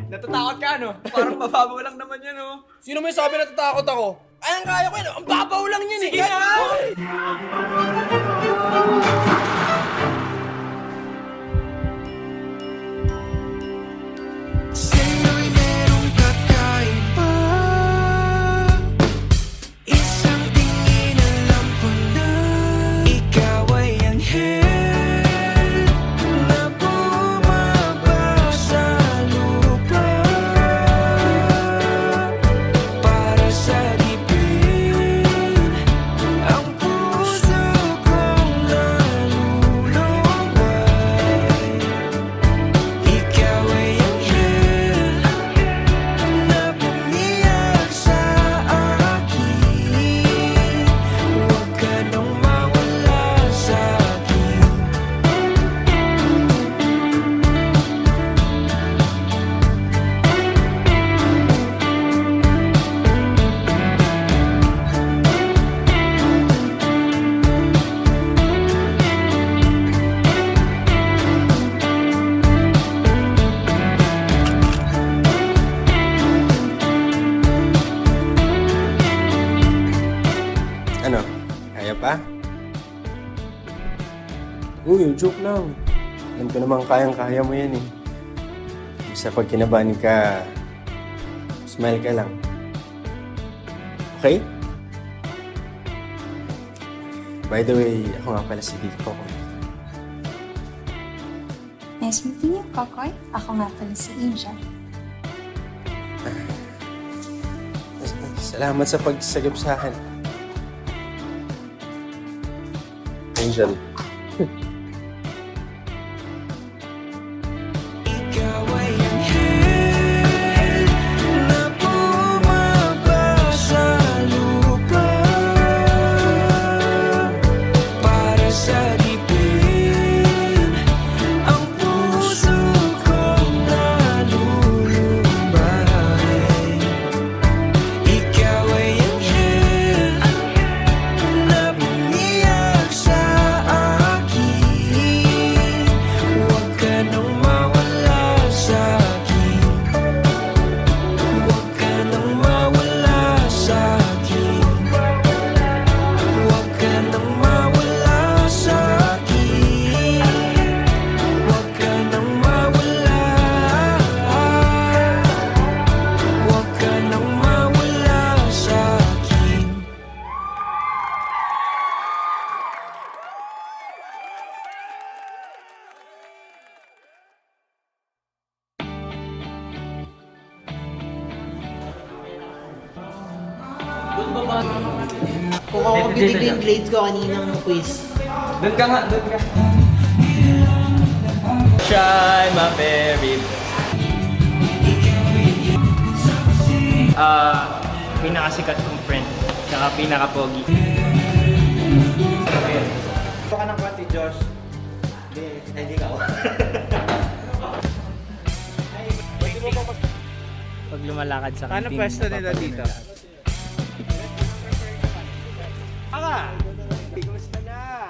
Natatakot ka, no? Parang mababaw lang naman yan, no? Sino may sabi natatakot ako? Ay, ang kaya ko yun. Ang babaw lang yun eh. Sige na! Sa'yo'y merong kakaiba. Isang tingin alam ko na ikaw ay anghel na bumaba sa lupa para sa dibdib. Ang puso kong nalulumbay. Ikaw ay anghel na bumiyag sa akin. Huwag ka nang mawala sa akin. Ano? Kaya pa? Uy, joke lang. Alam ko namang kayang-kaya mo yan eh. Basta pag kinabahan ka, smile ka lang. Okay? By the way, ako nga pala si Coco. Nice meeting you, Kokoy. Ako nga pala si Angel. Salamat sa pagsagip sa akin. Angel. Ikaw ay anghel na bumaba sa lupa para sa dibdib. Ang puso kong nalulumbay. Ikaw ay anghel na bumiyag sa akin. Huwag ka nang mawala sa akin. Huwag ka nang mawala sa akin. Huwag ka nang mawala sa akin. Huwag ka nang mawala. Huwag ka nang mawala sa akin. Kung ako bibigay yung grades ko kaninang quiz. Doon ka nga, doon ka. Shine, my baby. Pinakasikat kong friend, tsaka pinaka-pogi. Ito ka ng pati, Josh. Hindi ka ako. Pag lumalakad sa Paano kantin, pwesto nila dito? Aka! Kumusta na?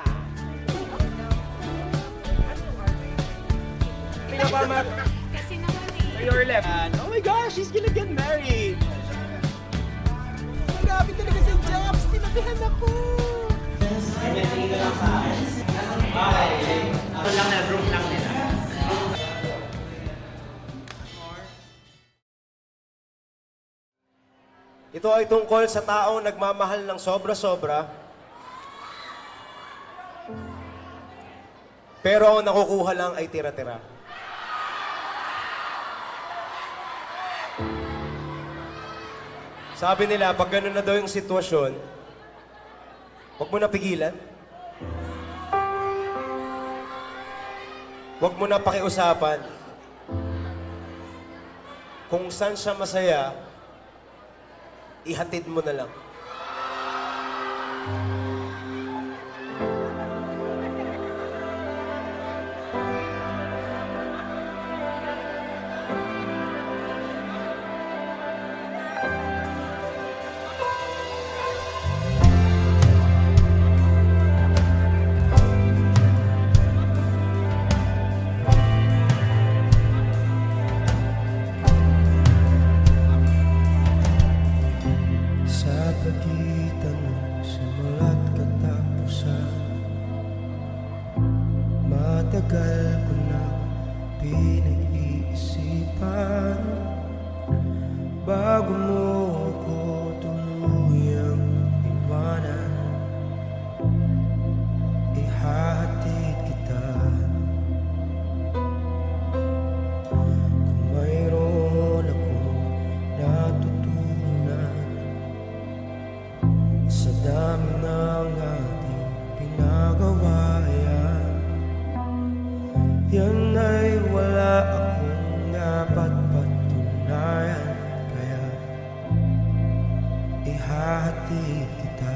Pinapama... To your left. Oh my gosh, she's gonna get married! Grabe talaga si Jobs! Tinabihan ako! Ito lang na room lang nila. Ito ay tungkol sa taong nagmamahal ng sobra-sobra, pero ang nakukuha lang ay tira-tira. Sabi nila, pag ganun na daw yung sitwasyon, huwag mo na pigilan. Huwag mo na pakiusapan. Kung saan siya masaya, ihatid mo na lang. ihatid kita.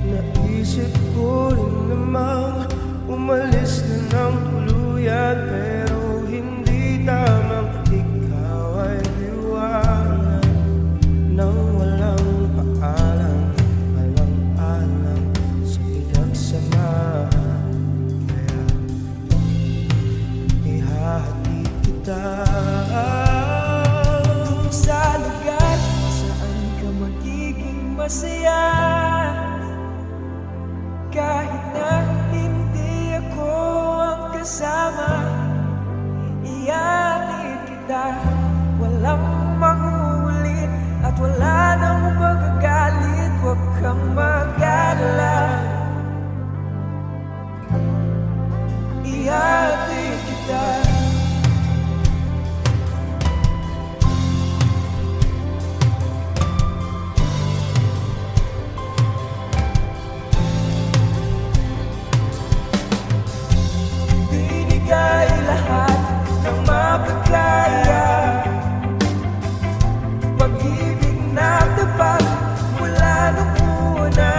Naisip ko rin namang umalis na ng tuluyan, pero hindi tamang ikaw ay liwanag nang walang paalam, alang-alang sa pinagsamahan. Kaya ihahatid kita dun sa lugar saan ka magiging masaya. Kahit na hindi ako ang kasama, ihatid kita. Walang manguulit at wala nang magagalit. Huwag kang mag-alala, ihatid kita. Binigay lahat ng makakaya, pag-ibig na tapat mula nung una.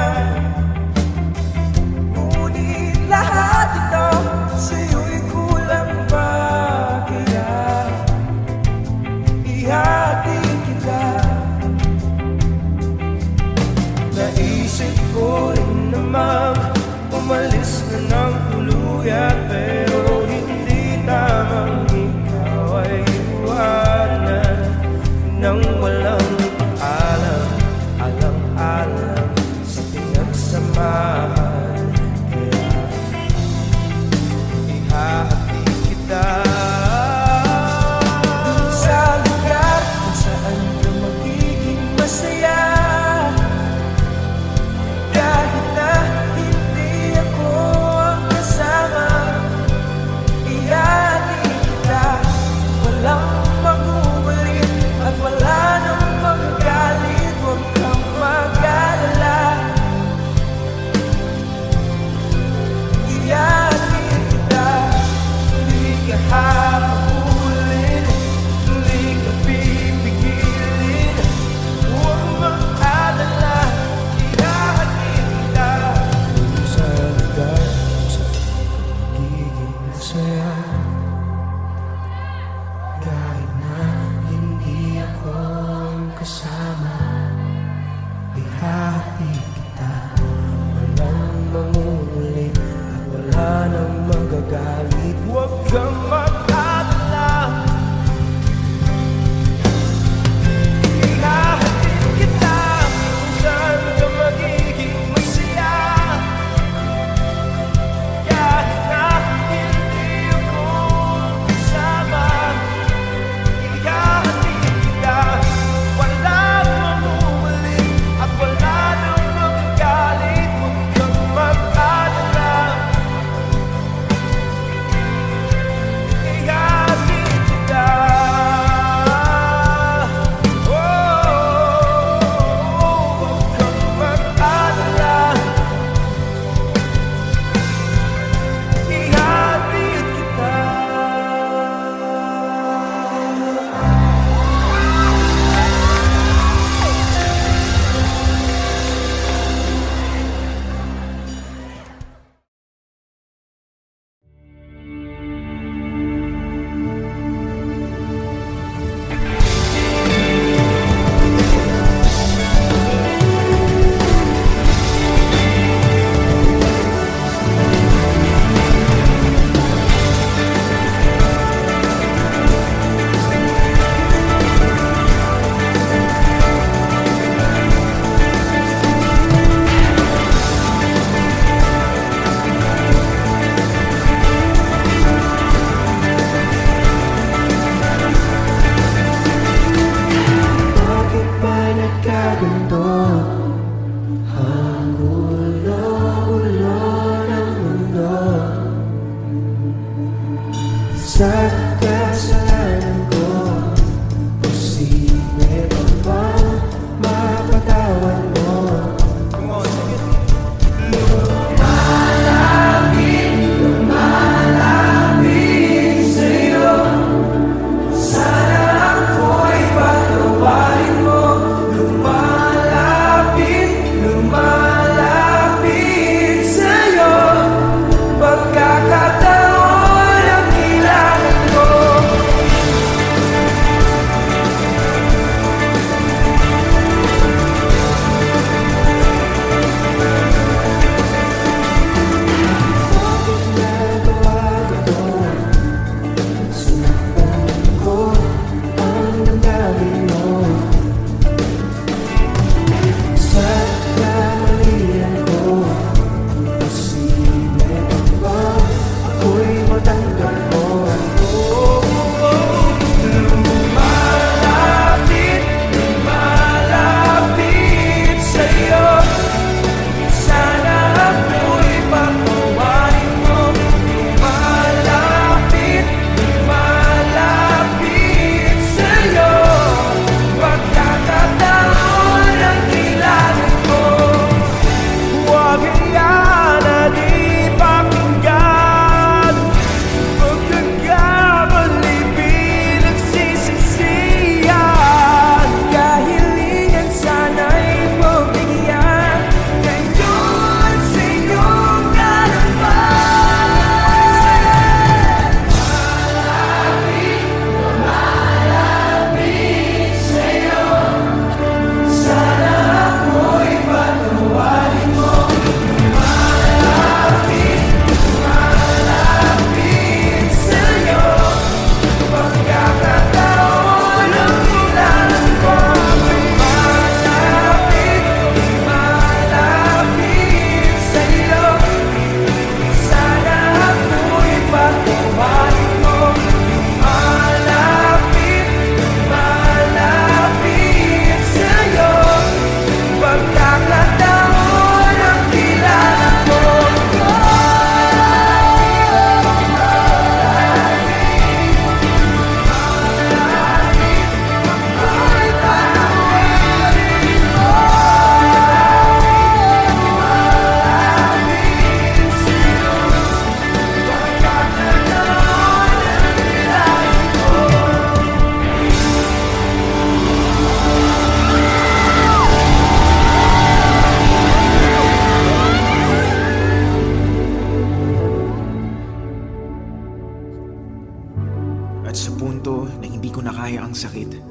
sa punto na hindi ko na kaya ang sakit.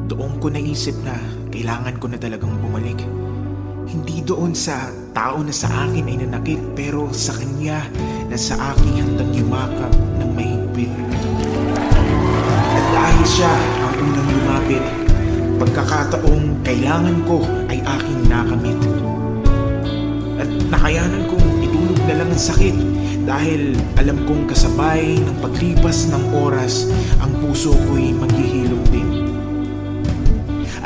Doon ko naisip na kailangan ko na talagang bumalik. Hindi doon sa tao na sa akin ay nanakit, pero sa kanya na sa akin handang yumakap ng mahigpit. At dahil siya ang unang lumapit, pagkakataong kailangan ko ay aking nakamit. At nakayanan kong itulog na lang ang sakit dahil alam kong kasabay ng paglipas ng oras, ang puso ko'y maghihilom din.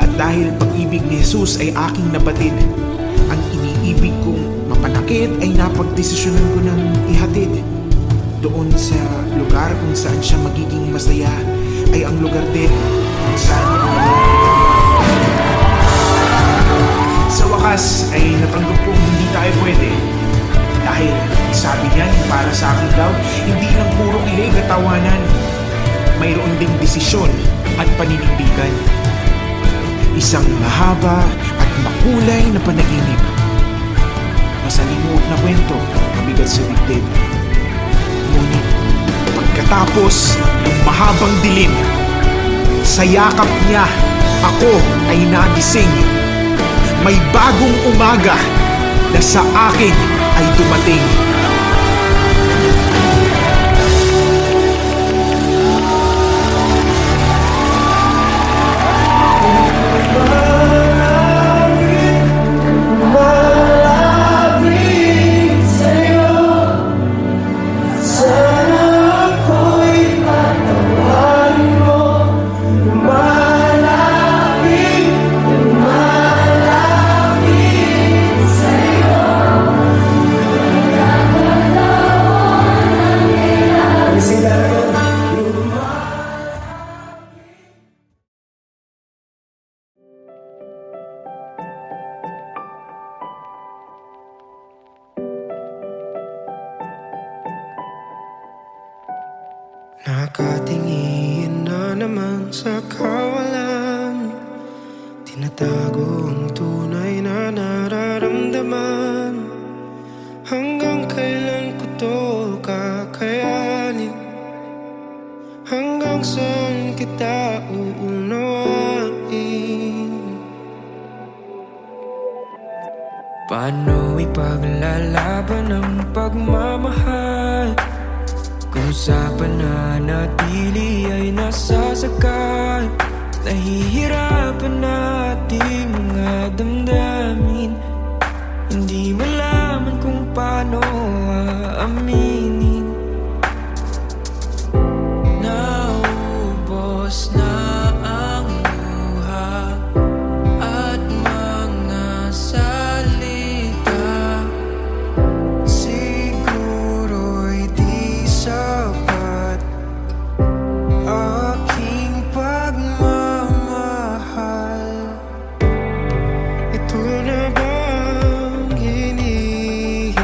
At dahil pag-ibig ni Jesus ay aking nabatid, ang iniibig kong mapanakit ay napagdesisyonan ko ng ihatid. Doon sa lugar kung saan siya magiging masaya ay ang lugar din kung saan sa wakas ay natanggap kong hindi tayo pwede. Dahil sabi niya para sa akin daw, hindi lang puro kilig at tawanan. Mayroon ding desisyon at paninindigan. Isang mahaba at makulay na panaginip. Masalimuot na kwento, mabigat sa dibdib. Ngunit pagkatapos ng mahabang dilim, sa yakap niya ako ay nagising. May bagong umaga na sa akin ay dumating. Nakatingin na naman sa kawalan, tinatago ang tunay na nararamdaman. Hanggang kailan ko to kakayanin? Hanggang saan kita uunawain? Paano ipaglalaban ang pagmamahal kung sa pananatili ay nasasakal? Nahihirapan nating mga damdamin, hindi malaman kung paano aaminin. Naubos na ang luha at mga salita, siguro'y di sapat aking pagmamahal. Ito na bang hinihintay?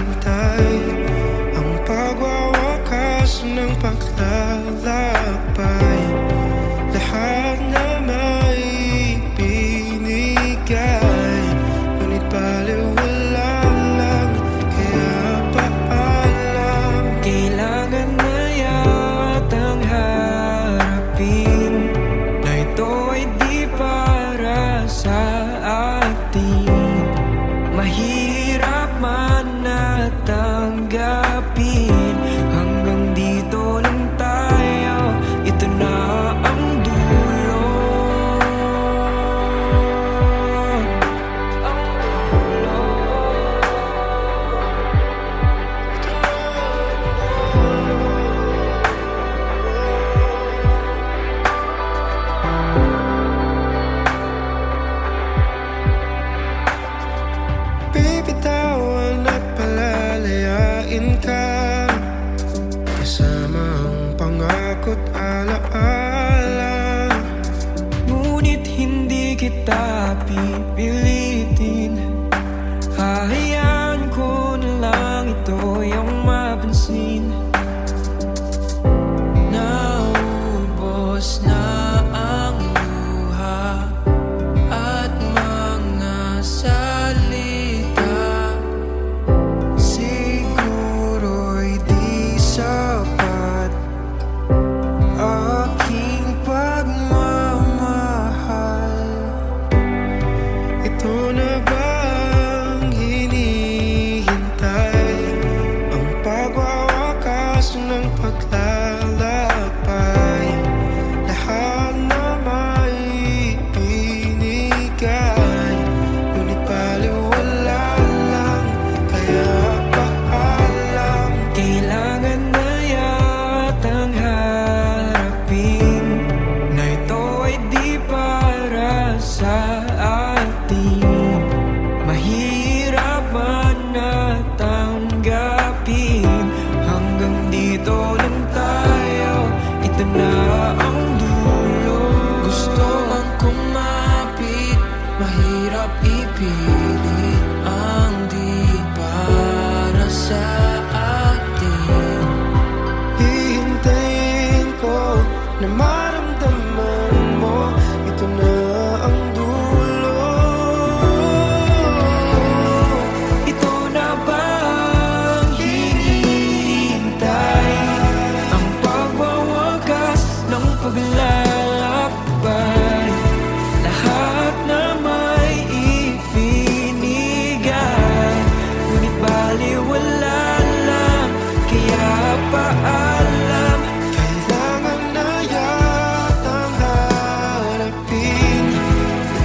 pipilit ang di para sa atin. Hihintayin ko na maramdaman mo, ito na ang dulo. Ito na ba ang hinihintay? Ang pagwawakas ng paglalakbay, lahat na may ibinigay, ngunit baliwala lang, kaya paalam. Kailangan na yatang harapin na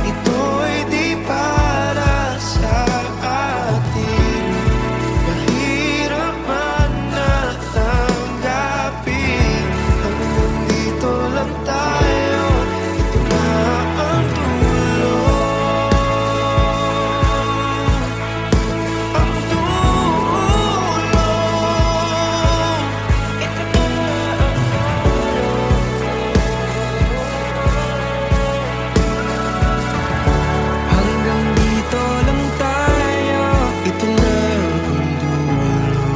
ito'y di para sa atin. Mahirap man na tanggapin, hanggang dito lang tayo, ito na ang dulo. Ang dulo. Ito na ang Hanggang dito lang tayo, ito na ang dulo.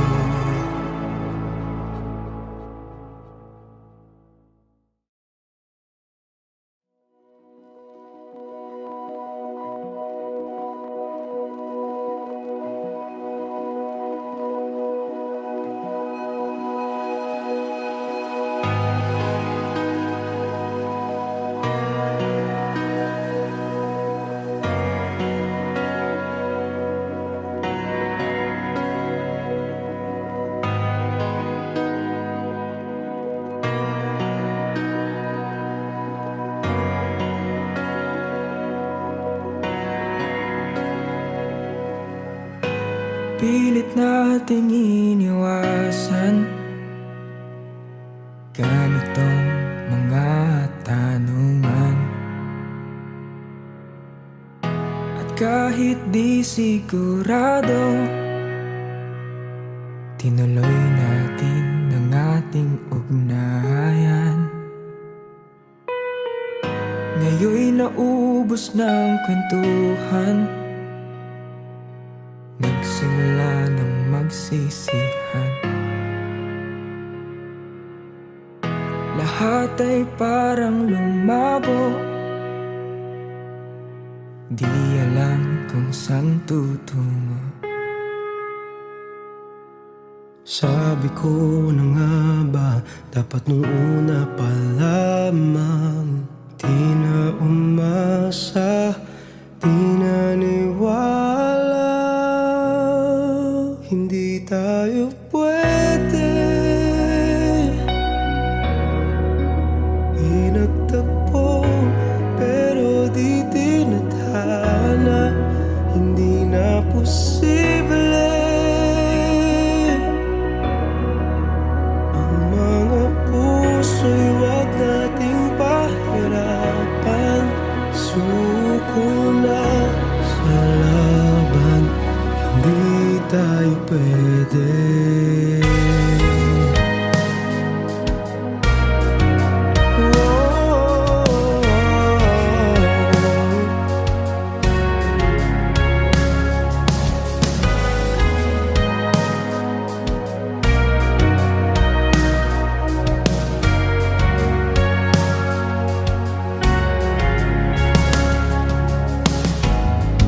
pilit nating iniwasan ganitong mga tanungan. At kahit di sigurado, tinuloy natin ang ating ugnayan. Ngayon'y naubos ng kwentuhan, nagsimula ng magsisihan. Lahat ay parang lumabo, di alam kung saan tutungo. Sabi ko na nga ba, dapat nung una pa lamang, di na umasa, di naniwala. Hindi tayo pwede, pinagtagpo pero di tinadhana. Hindi na posible ang mga puso'y wag nating pahirapan. Suko na sa laban, hindi tayo pwede.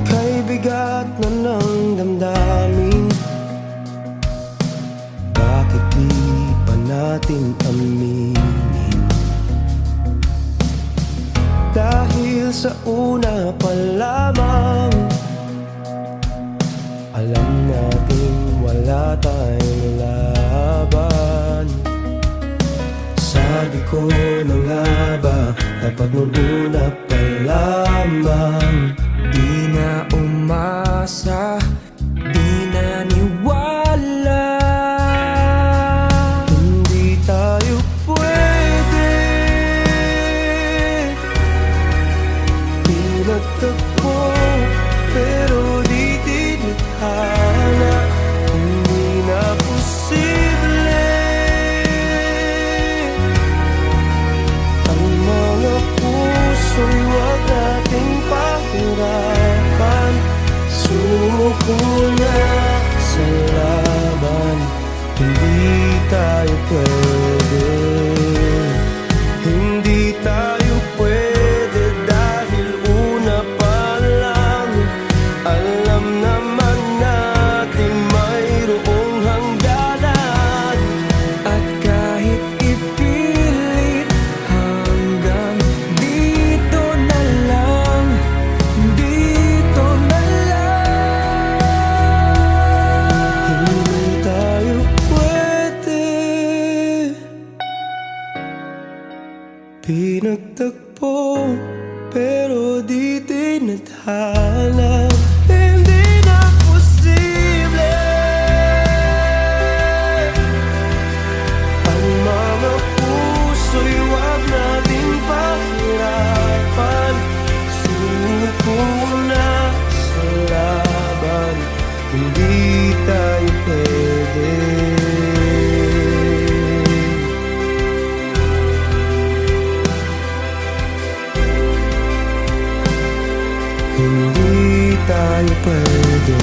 Kay bigat na ng damdamin, bakit di pa natin aminin? Dahil sa una pa lamang, alam natin wala tayong laban. Sabi ko na nga ba, dapat nung una pa lamang, Di na umasa, di naniwala. hindi tayo pwede. Pinagtagpo pero di tinadhana. Hindi na posible ang mga puso'y wag nating pahirapan. tagpo, pero di tinathala. Hindi na posible ang mga puso'y wag nating pahirapan. Suko na sa laban, hindi tayo pwede. Hindi tayo pwede.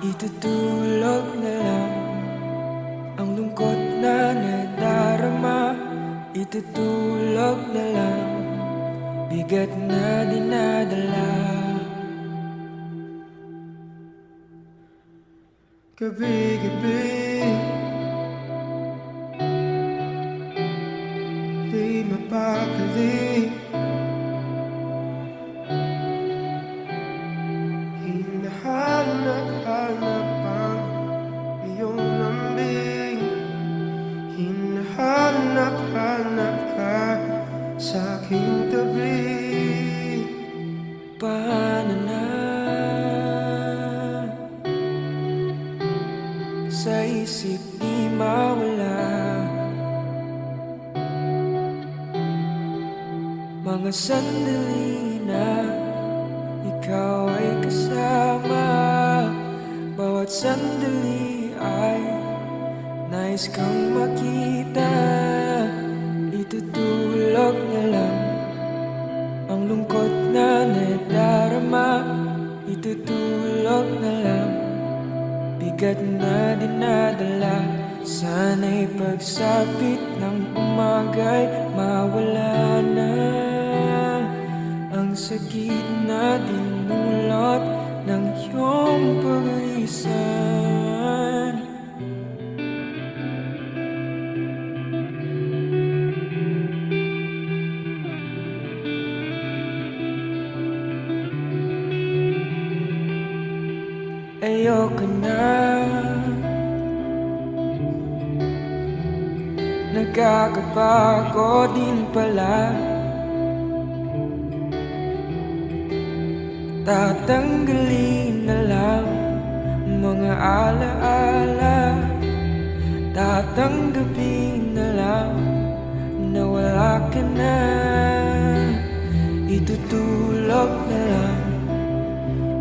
Itutulog na lang ang lungkot na nadarama. Itutulog na lang bigat na dinadala. Gabi-gabi di mapakali. Hinahanap-hanap ang iyong lambing. Hinahanap-hanap ka sa aking tabi. Paano na sa isip di mawala mga sandali na ikaw ay kasama. Bawat sandali ay nais kang makita. Itutulog na lang ang lungkot na nadarama. Itutulog na lang bigat na dinadala. Sana'y pagsapit ng umaga'y mawala na ang sakit na dinulot ng iyong paglisan. Ayoko na, nagkakapagod din pala. Tatanggalin na lang mga alaala. Tatanggapin na lang na wala ka na. Itutulog na lang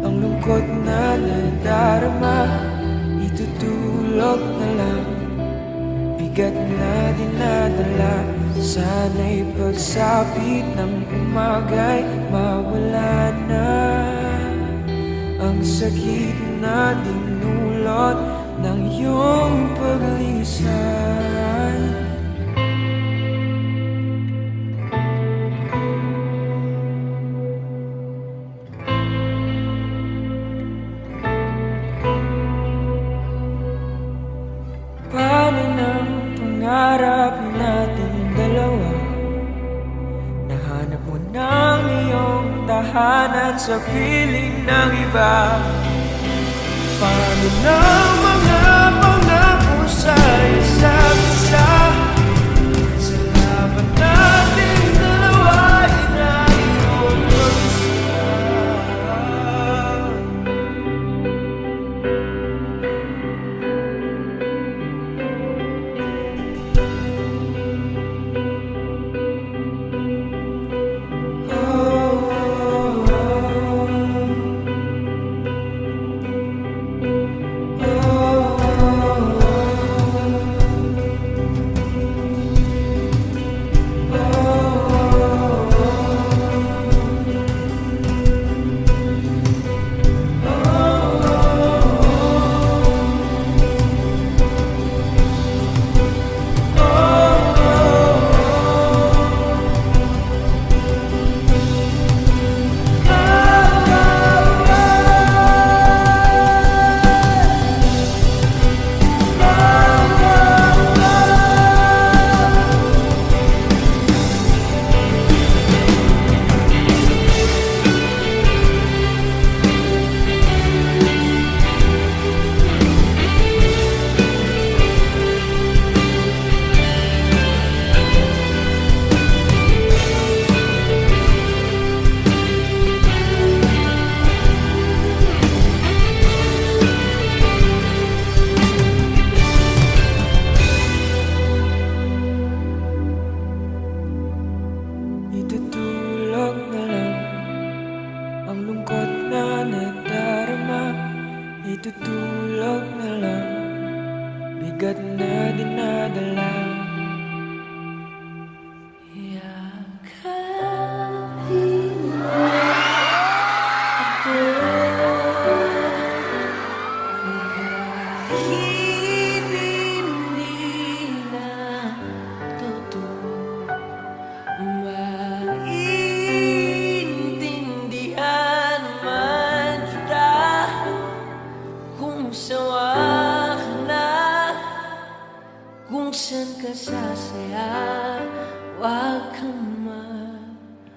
ang lungkot na nadarama. Itutulog na lang bigat na dinadala. Sana'y pagsapit ng umaga'y mawala na ang sakit na dinulot ng iyong paglisan. Paano ng pangarap natin dalawa? Nahanap mo ng iyong tahanan sa piling ng iba. Paano na mga pangako sa isa't isa? Sa laban natin dalawa ay naiwan mag-isa. Oh, itutulog na lang, bigat na dinadala. Yakapin mo ako, kahit hindi na totoo, maintindihan man kita kung sawa ka na, kung saan ka sasaya, huwag kang mag-alala.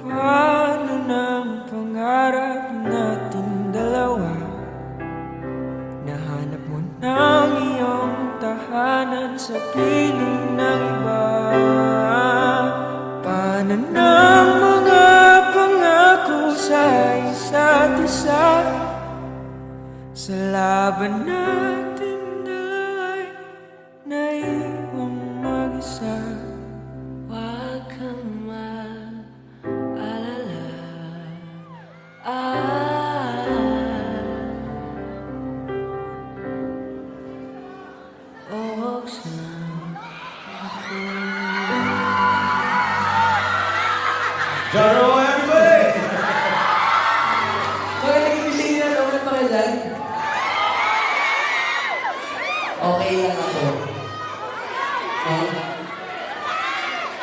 Paano ng pangarap nating dalawa? Nahanap mo ng iyong tahanan sa piling ng iba. Paano ng mga pangako sa isa't isa? Sa laban natin dalawa'y naiwang mag-isa. Huwag kang mag-alala. Buksan ako. Jaro, everybody! Bakit nag-ibig na naman pakilag? Okay lang ako.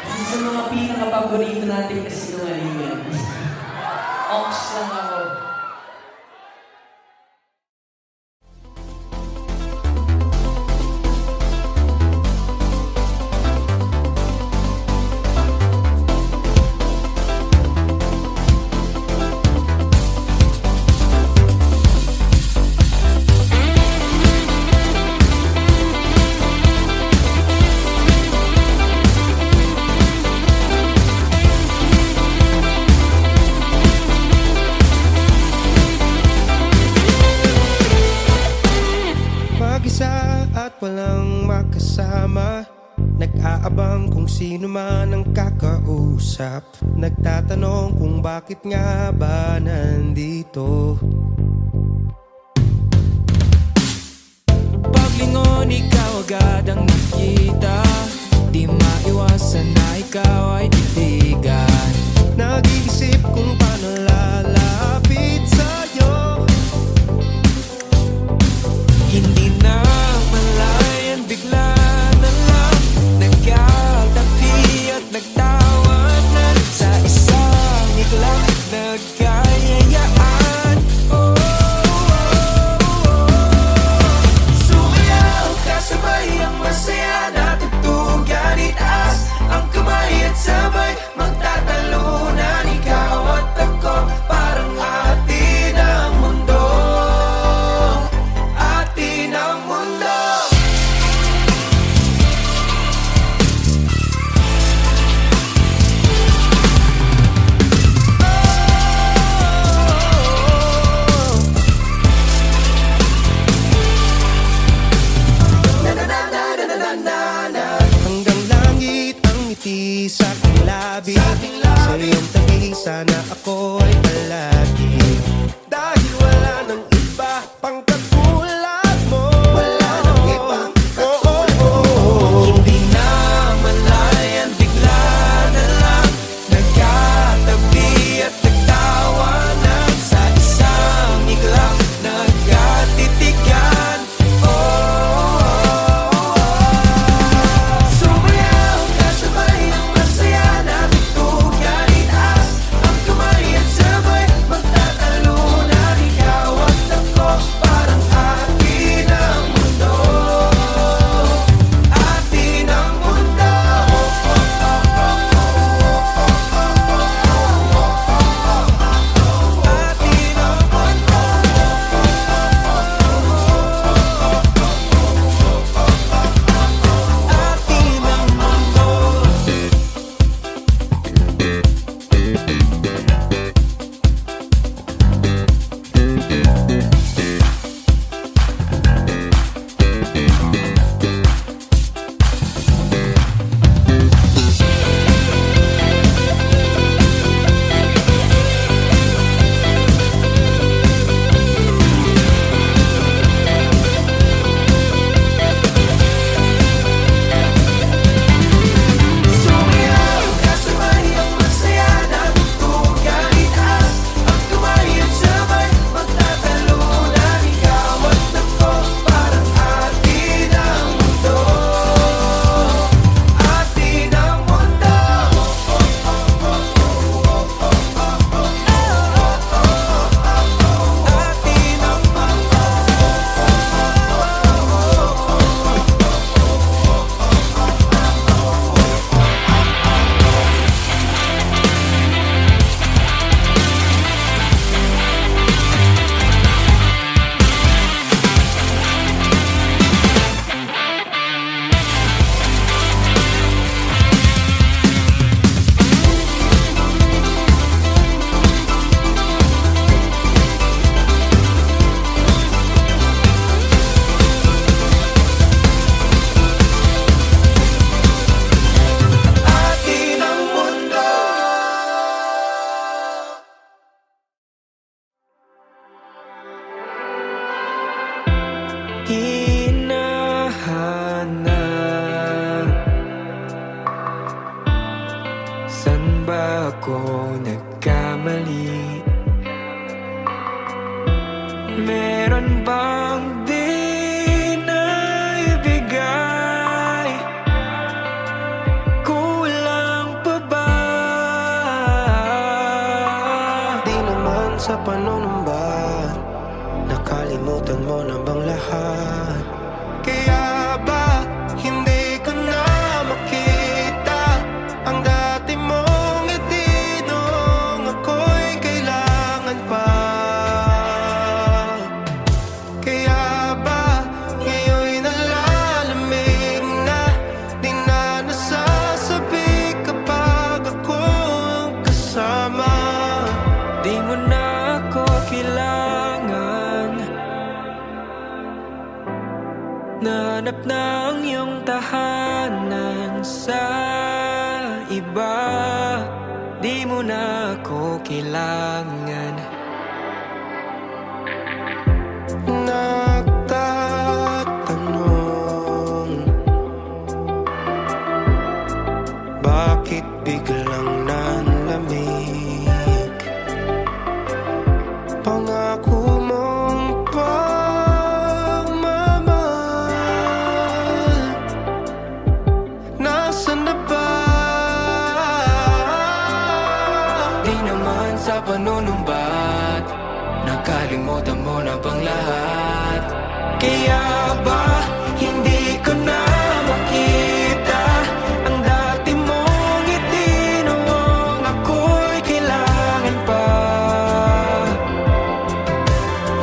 Kasi sa mga pinaka-paborito natin kasi sinungalingan. Ox lang ako. Mag-isa at walang makasama, nag-aabang kung sino man ang kakausap, nagtatanong kung bakit nga ba nandito. Paglingon, ikaw agad ang nakita, di maiwasan na ikaw ay titigan. Nag-iisip kung paano lalapit sa'yo, hindi na malayan, bigla na lang nagkatabi at nagtawanan sa isang iglap, nagkayayaan. Sumayaw, kasabay ang masaya, natugtugan, itaas ang kamay at sabay magtatalunan, ikaw at ako, parang atin ang mundo. Atin ang mundo. Hanggang langit ang ngiti sa aking labi, sa iyong tabi sana ako ay palagi. Dahil wala nang iba pang katulad mo, wala nang ibang katulad mo. Hindi na malayan, bigla na lang nagkatabi at nagtawanan sa isang iglap, nagkatitigan. Sumayaw, kasabay ang masaya, natugtugan, itaas ang kamay at Meron bang di na ibigay? Kulang pa ba? Di naman sa panunumba, nakalimutan mo na bang lahat? Kaya ba hindi ko na makita ang dati mong ngiti nung ako'y kailangan pa? Kaya ba ngayon'y nalalamig na, di na nasasabi kapag ako ang kasama? Di mo na ako kailangan. Nahanap na ang iyong tahanan sa iba. Di mo na ako kailangan. Nagtatanong, bakit biglang nanlamig? Pangako mong pagmamahal, nasaan na ba? Di naman sa panunumbat, nakalimutan mo na bang lahat? Kaya ba hindi ko na makita ang dati mong ngiti noong ako'y kailangan pa?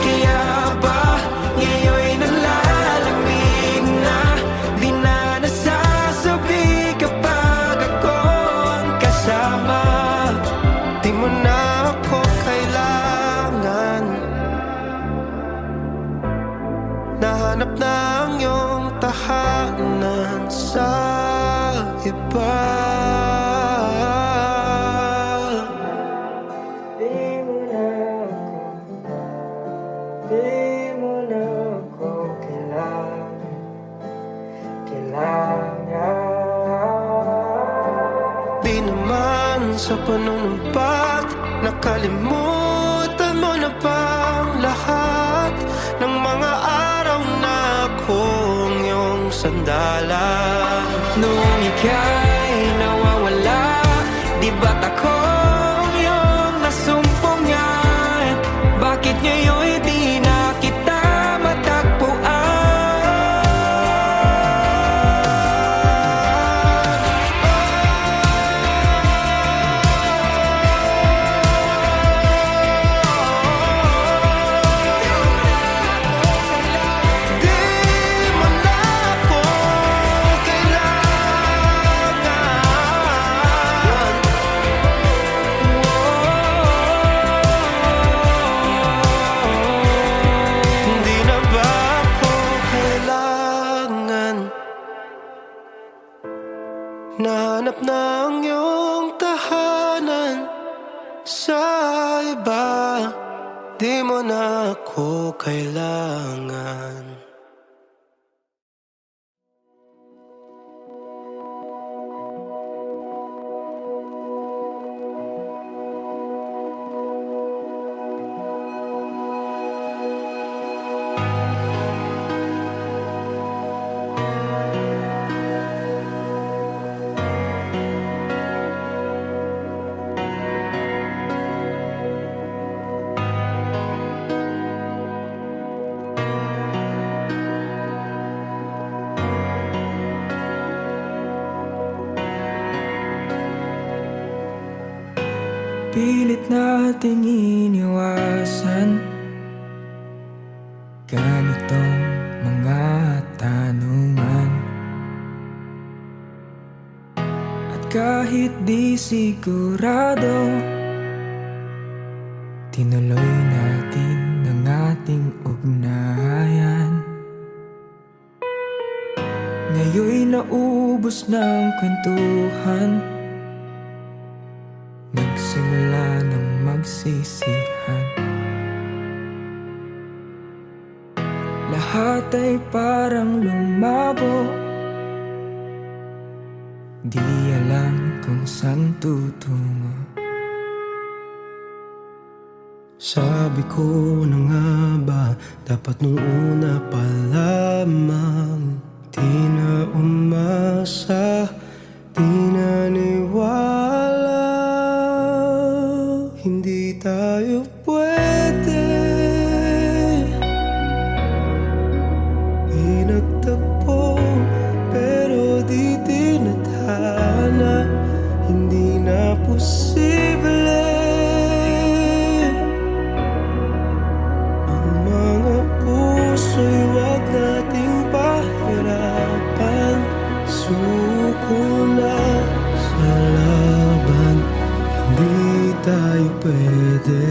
Kaya ba ngayon'y nalalamig na, di na nasasabi kapag ako ang kasama? Di mo na ako kailangan. Nahanap na ang iyong tahanan sa iba. Di mo na ako kailangan. Di naman sa panunumpat, nakalimutan mo na bang lahat ng mga araw na akong iyong sandalan? Nung ika'y nawawala, di ba't akong iyong nasumpungan? Bakit ngayon'y di na kita Di mo na ako kailangan. Hindi na ba ako kailangan? Nahanap na ang iyong tahanan sa iba. Di mo na ako kailangan. Pilit nating iniwasan ganitong mga tanungan. At kahit di sigurado, tinuloy natin ang ating ugnayan. Ngayon'y naubos ng kwentuhan, nagsimula ng magsisihan. Lahat ay parang lumabo, di alam kung saan tutungo. Sabi ko na nga ba, dapat nung una pa lamang. Di na umasa, di naniwala. Hindi tayo pwede. Pinagtagpo, pero di tinadhana. Hindi na posible. Ang mga puso'y wag nating pahirapan. Suko na sa laban, hindi tayo pwede.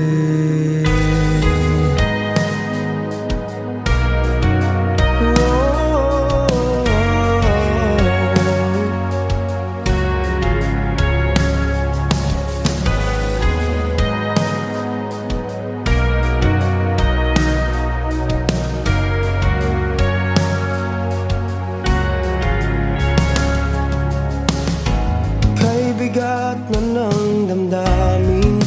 Bigat na ng damdamin,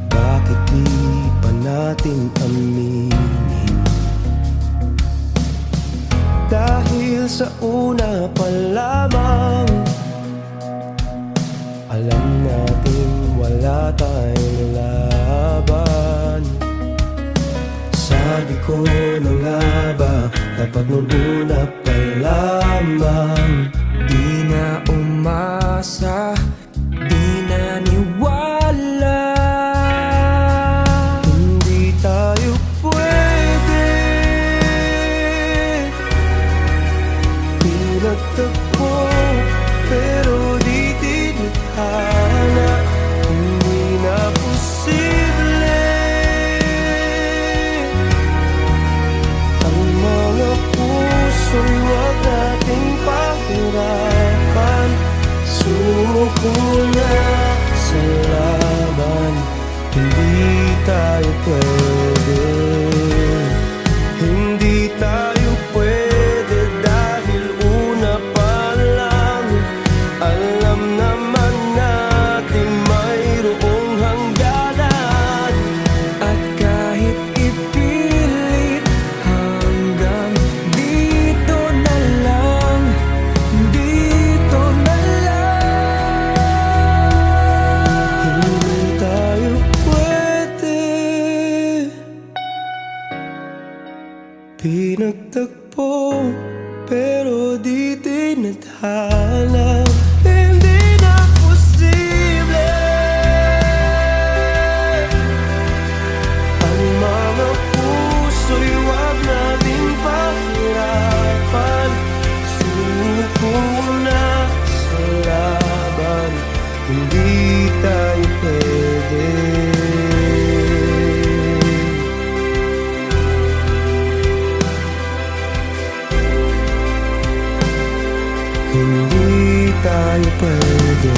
bakit di pa natin aminin? Dahil sa una pa lamang, alam natin wala tayong laban. Sabi ko na nga ba, dapat nung una pa lamang. Di na umasa, di na niwala. Hindi tayo pwede. Pinagtagpo, pero di tinadhana. Hindi na posible. Ang mga puso'y wag nating pahirapan. Suko na sa laban, hindi tayo pwede. Hindi tayo pwede dahil una pa lang. Alam naman natin mayroong hangganan. At kahit ipilit, hanggang dito na lang. Dito na lang. Hindi tayo pwede. Pinagtagpo, pero di tinadhana. Hindi na posible. Ang mga puso'y wag nating pahirapan. Suko na sa laban, hindi tayo pwede. Hindi tayo pwede.